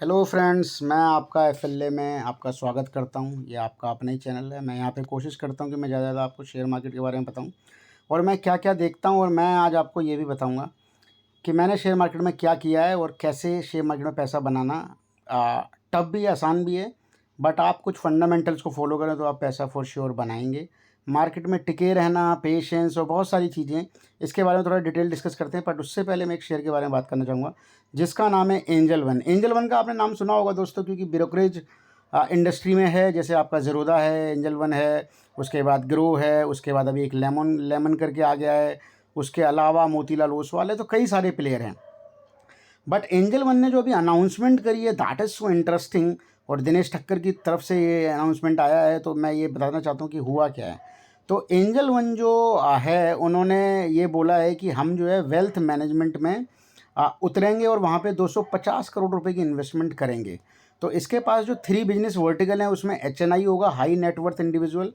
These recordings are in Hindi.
हेलो फ्रेंड्स, मैं आपका एफएलए में आपका स्वागत करता हूं। ये आपका अपना ही चैनल है। मैं यहां पे कोशिश करता हूं कि मैं ज़्यादा से ज़्यादा आपको शेयर मार्केट के बारे में बताऊं और मैं क्या-क्या देखता हूं। और मैं आज आपको ये भी बताऊंगा कि मैंने शेयर मार्केट में क्या किया है और कैसे शेयर मार्केट में पैसा बनाना टफ भी है, आसान भी है। बट आप कुछ फंडामेंटल्स को फॉलो करें तो आप पैसा फॉर श्योर बनाएंगे। मार्केट में टिके रहना, पेशेंस और बहुत सारी चीज़ें, इसके बारे में थोड़ा डिटेल डिस्कस करते हैं। बट उससे पहले मैं एक शेयर के बारे में बात करना चाहूँगा जिसका नाम है एंजल वन। एंजल वन का आपने नाम सुना होगा दोस्तों, क्योंकि ब्रोकरेज इंडस्ट्री में है। जैसे आपका ज़ीरोधा है, एंजल वन है, उसके बाद ग्रो है, उसके बाद अभी एक लेमन लेमन करके आ गया है, उसके अलावा मोतीलाल ओसवाल है, तो कई सारे प्लेयर हैं। बट एंजल वन ने जो अभी अनाउंसमेंट करी है, दैट इज़ सो इंटरेस्टिंग। और दिनेश ठक्कर की तरफ से ये अनाउंसमेंट आया है, तो मैं ये बताना चाहता हूँ कि हुआ क्या है। तो एंजल वन जो है, उन्होंने ये बोला है कि हम जो है वेल्थ मैनेजमेंट में उतरेंगे और वहाँ पे 250 करोड़ रुपए की इन्वेस्टमेंट करेंगे। तो इसके पास जो 3 बिजनेस वर्टिकल हैं, उसमें एचएनआई होगा, high net worth individual,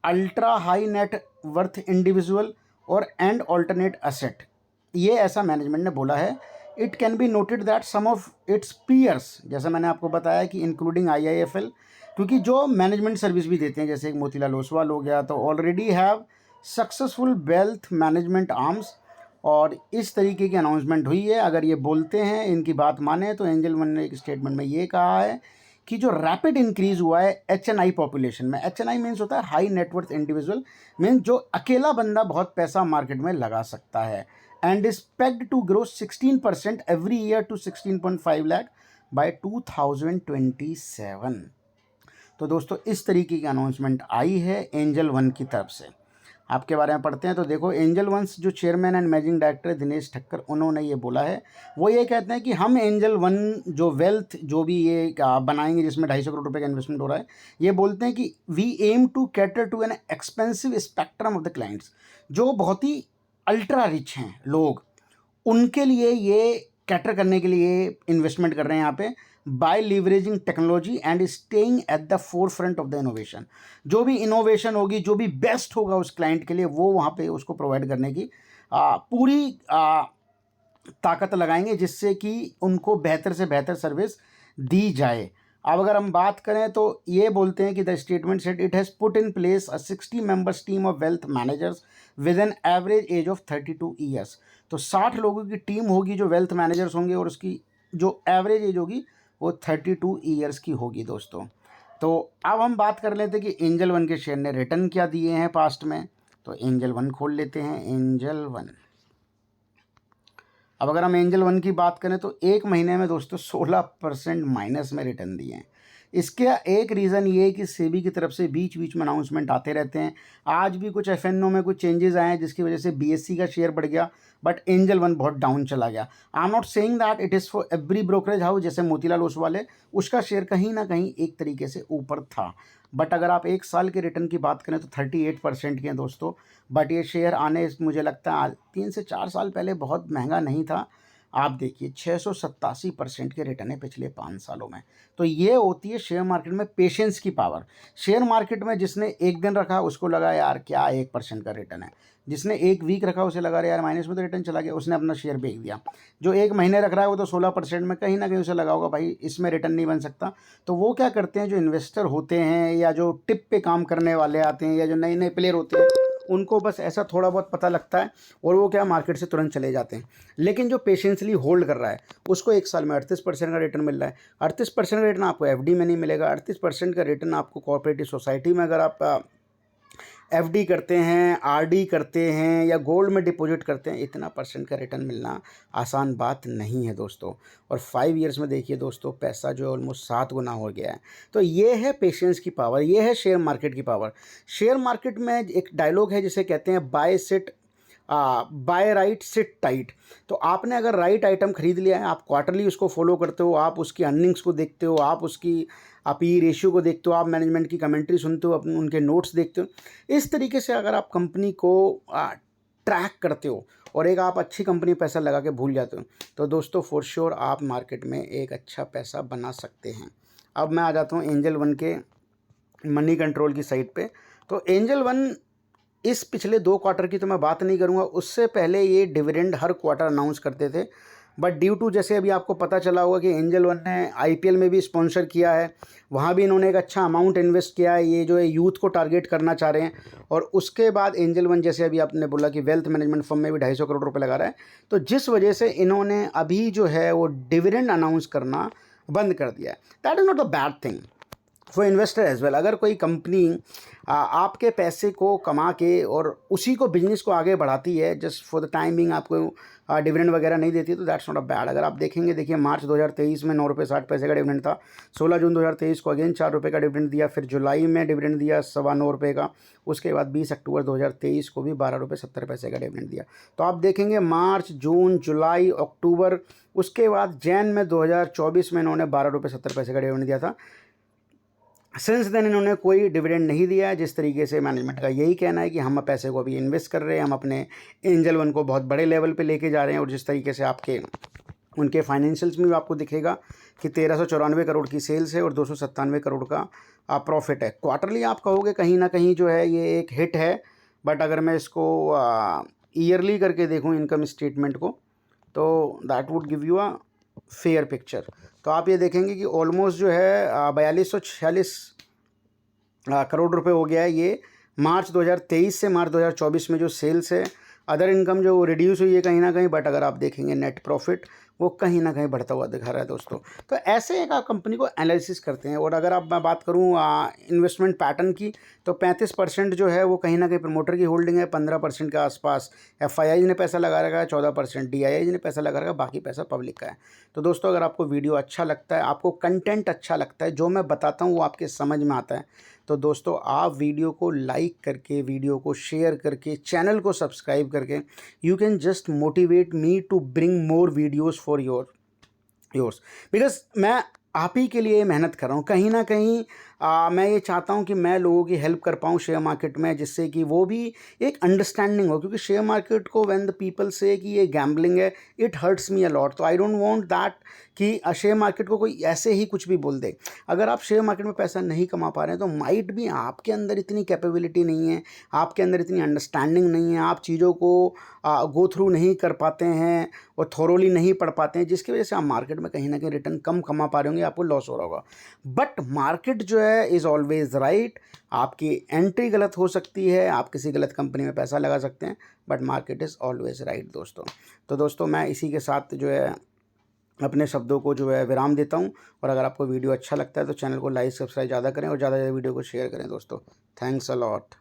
ultra high net worth individual और एंड ऑल्टरनेट असेट। ये ऐसा मैनेजमेंट ने बोला है। It can be noted that some of its peers, जैसा मैंने आपको बताया कि इंक्लूडिंग आईआईएफएल, क्योंकि जो मैनेजमेंट सर्विस भी देते हैं जैसे एक मोतीलाल ओसवाल हो गया, तो already have successful wealth management arms. और इस तरीके की अनाउंसमेंट हुई है। अगर ये बोलते हैं, इनकी बात माने, तो एंजल वन ने एक स्टेटमेंट में ये कहा है कि जो रैपिड इंक्रीज हुआ है एचएनआई पॉपुलेशन में, एचएनआई मीन्स होता है हाई नेटवर्थ इंडिविजुअल, मीन्स जो अकेला बंदा बहुत पैसा मार्केट में लगा सकता है, and is pegged to grow 16% every year to 16.5 lakh by 2027। तो दोस्तों, इस तरीके की अनाउंसमेंट आई है एंजल वन की तरफ से। आपके बारे में पढ़ते हैं तो देखो, एंजल वंस जो chairman and managing director Dinesh Thakkar, उन्होंने ये बोला है। वो ये कहते हैं कि हम एंजल वन जो वेल्थ जो भी ये बनाएंगे, जिसमें 250 करोड़ रुपए का इन्वेस्टमेंट हो रहा है, ये बोलते हैं कि we aim to cater to an expensive spectrum of the clients, जो बहुत ही अल्ट्रा रिच हैं लोग, उनके लिए ये कैटर करने के लिए इन्वेस्टमेंट कर रहे हैं यहाँ पे, by leveraging technology and staying at the forefront of the innovation. जो भी इनोवेशन होगी, जो भी बेस्ट होगा उस क्लाइंट के लिए, वो वहाँ पे उसको प्रोवाइड करने की पूरी ताकत लगाएंगे, जिससे कि उनको बेहतर से बेहतर सर्विस दी जाए। अब अगर हम बात करें तो ये बोलते हैं कि the statement said it has put in place a 60 members team of wealth managers with an average age of 32 years. तो 60 लोगों की टीम होगी जो वेल्थ मैनेजर्स होंगे, और उसकी जो एवरेज एज होगी वो 32 ईयर्स की होगी दोस्तों। तो अब हम बात कर लेते हैं कि एंजल वन के शेयर ने रिटर्न क्या दिए हैं पास्ट में। तो एंजल वन खोल लेते हैं, एंजल वन। अब अगर हम एंजल वन की बात करें तो एक महीने में दोस्तों 16% माइनस में रिटर्न दिए हैं। इसका एक रीज़न ये है कि सेबी की तरफ से बीच बीच में अनाउंसमेंट आते रहते हैं। आज भी कुछ एफएनओ में कुछ चेंजेस आए हैं, जिसकी वजह से बीएससी का शेयर बढ़ गया, बट एंजल वन बहुत डाउन चला गया। I am not saying that it is for every brokerage house. जैसे मोतीलाल ओसवाल है, उसका शेयर कहीं ना कहीं एक तरीके से ऊपर था। बट अगर आप एक साल के रिटर्न की बात करें तो 38% के हैं दोस्तों। बट ये शेयर आने, मुझे लगता है 3 से 4 साल पहले बहुत महंगा नहीं था। आप देखिए 687% के रिटर्न है पिछले 5 सालों में। तो ये होती है शेयर मार्केट में पेशेंस की पावर। शेयर मार्केट में जिसने एक दिन रखा उसको लगा यार क्या 1% का रिटर्न है, जिसने एक वीक रखा उसे लगा यार माइनस में तो रिटर्न चला गया, उसने अपना शेयर बेच दिया। जो एक महीने रख रहा है वो तो 16% में, कहीं ना कहीं उसे लगा होगा भाई इसमें रिटर्न नहीं बन सकता। तो वो क्या करते हैं, जो इन्वेस्टर होते हैं या जो टिप पे काम करने वाले आते हैं या जो नए नए प्लेयर होते हैं, उनको बस ऐसा थोड़ा बहुत पता लगता है और वो क्या मार्केट से तुरंत चले जाते हैं। लेकिन जो पेशेंसली होल्ड कर रहा है उसको एक साल में 38% का रिटर्न मिल रहा है। 38% का रिटर्न आपको एफडी में नहीं मिलेगा। 38% का रिटर्न आपको कॉर्पोरेटिव सोसाइटी में, अगर आप एफडी करते हैं, आरडी करते हैं या गोल्ड में डिपॉजिट करते हैं, इतना परसेंट का रिटर्न मिलना आसान बात नहीं है दोस्तों। और 5 ईयर्स में देखिए दोस्तों, पैसा जो है ऑलमोस्ट 7 गुना हो गया है। तो ये है पेशेंस की पावर, ये है शेयर मार्केट की पावर। शेयर मार्केट में एक डायलॉग है जिसे कहते हैं बाय राइट सिट टाइट। तो आपने अगर राइट आइटम खरीद लिया है, आप क्वार्टरली उसको फॉलो करते हो, आप उसकी अर्निंग्स को देखते हो, आप उसकी पी रेशियो को देखते हो, आप मैनेजमेंट की कमेंट्री सुनते हो, अपने उनके नोट्स देखते हो। इस तरीके से अगर आप कंपनी को ट्रैक करते हो और एक आप अच्छी कंपनी पैसा लगा के भूल जाते हो, तो दोस्तों फॉर श्योर आप मार्केट में एक अच्छा पैसा बना सकते हैं। अब मैं आ जाता हूँ एंजल वन के मनी कंट्रोल की साइट पे। तो एंजल वन इस पिछले 2 क्वार्टर की तो मैं बात नहीं करूंगा, उससे पहले ये डिविडेंड हर क्वार्टर अनाउंस करते थे। बट ड्यू टू जैसे अभी आपको पता चला होगा कि एंजल वन ने आईपीएल में भी स्पॉन्सर किया है, वहाँ भी इन्होंने एक अच्छा अमाउंट इन्वेस्ट किया है, ये जो है यूथ को टारगेट करना चाह रहे हैं। और उसके बाद एंजल वन जैसे अभी आपने बोला कि वेल्थ मैनेजमेंट फर्म में भी 250 करोड़ रुपए लगा रहा है, तो जिस वजह से इन्होंने अभी जो है वो डिविडेंड अनाउंस करना बंद कर दिया है। That is not a bad thing for investor as well. अगर कोई कंपनी आपके पैसे को कमा के और उसी को बिजनेस को आगे बढ़ाती है, just for the time being आपको डिविडेंड वगैरह नहीं देती, तो दैट्स नॉट अ बैड। अगर आप देखेंगे, देखिए मार्च 2023 में 9 रुपये 60 पैसे का डिविडेंड था, 16 जून 2023 को अगेन 4 रुपये का डिविडेंड दिया, फिर जुलाई में डिविडेंड दिया 9.25 रुपये का, उसके बाद 20 अक्टूबर 2023 को भी 12 रुपये 70 पैसे का डिविडेंड दिया। तो आप देखेंगे मार्च, जून, जुलाई, अक्टूबर, उसके बाद जैन में 2024 में इन्होंने 12 रुपये 70 पैसे का डिविडेंड दिया था। सिंस देन इन्होंने कोई डिविडेंड नहीं दिया है। जिस तरीके से मैनेजमेंट का यही कहना है कि हम पैसे को अभी इन्वेस्ट कर रहे हैं, हम अपने एंजल वन को बहुत बड़े लेवल पे लेके जा रहे हैं। और जिस तरीके से आपके उनके फाइनेंशियल्स में भी आपको दिखेगा कि 1394 करोड़ की सेल्स है और 297 करोड़ का प्रॉफिट है। क्वार्टरली आप कहोगे कहीं ना कहीं जो है ये एक हिट है, बट अगर मैं इसको ईयरली करके देखूँ इनकम स्टेटमेंट को, तो that would give you a fair picture. तो आप ये देखेंगे कि ऑलमोस्ट जो है 4246 करोड़ रुपए हो गया है ये मार्च 2023 से मार्च 2024 में जो सेल्स है। अदर इनकम जो रिड्यूस हुई है कहीं ना कहीं, बट अगर आप देखेंगे नेट प्रॉफिट वो कहीं ना कहीं बढ़ता हुआ दिखा रहा है दोस्तों। तो ऐसे एक आप कंपनी को एनालिसिस करते हैं। और अगर आप मैं बात करूँ इन्वेस्टमेंट पैटर्न की, तो 35% जो है वो कहीं ना कहीं प्रमोटर की होल्डिंग है, 15% के आसपास एफआईआई ने पैसा लगा रखा है, 14% डीआईआई ने पैसा लगा रखा है, बाकी पैसा पब्लिक का है। तो दोस्तों अगर आपको वीडियो अच्छा लगता है, आपको कंटेंट अच्छा लगता है, जो मैं बताता हूँ वो आपके समझ में आता है, तो दोस्तों आप वीडियो को लाइक करके, वीडियो को शेयर करके, चैनल को सब्सक्राइब करके, you can just motivate me to bring more videos for yours. Because मैं आप ही के लिए मेहनत कर रहा हूँ। कहीं ना कहीं मैं ये चाहता हूँ कि मैं लोगों की हेल्प कर पाऊँ शेयर मार्केट में, जिससे कि वो भी एक अंडरस्टैंडिंग हो। क्योंकि शेयर मार्केट को व्हेन द पीपल से कि ये गैम्बलिंग है, it hurts me a lot. तो आई डोंट वांट दैट कि शेयर मार्केट को कोई ऐसे ही कुछ भी बोल दे। अगर आप शेयर मार्केट में पैसा नहीं कमा पा रहे हैं, तो माइट भी आपके अंदर इतनी कैपेबिलिटी नहीं है, आपके अंदर इतनी अंडरस्टैंडिंग नहीं है, आप चीज़ों को गो थ्रू नहीं कर पाते हैं और थोरोली नहीं पढ़ पाते हैं, जिसकी वजह से आप मार्केट में कहीं ना कहीं रिटर्न कम कमा पा रहे होंगे, आपको लॉस हो रहा होगा। बट मार्केट जो है इज़ ऑलवेज राइट। आपकी एंट्री गलत हो सकती है, आप किसी गलत कंपनी में पैसा लगा सकते हैं, but market is always right दोस्तों। तो दोस्तों मैं इसी के साथ जो है अपने शब्दों को जो है विराम देता हूँ। और अगर आपको वीडियो अच्छा लगता है तो चैनल को लाइक सब्सक्राइब ज़्यादा करें और ज़्यादा वीडियो को शेयर करें दोस्तों। Thanks a lot.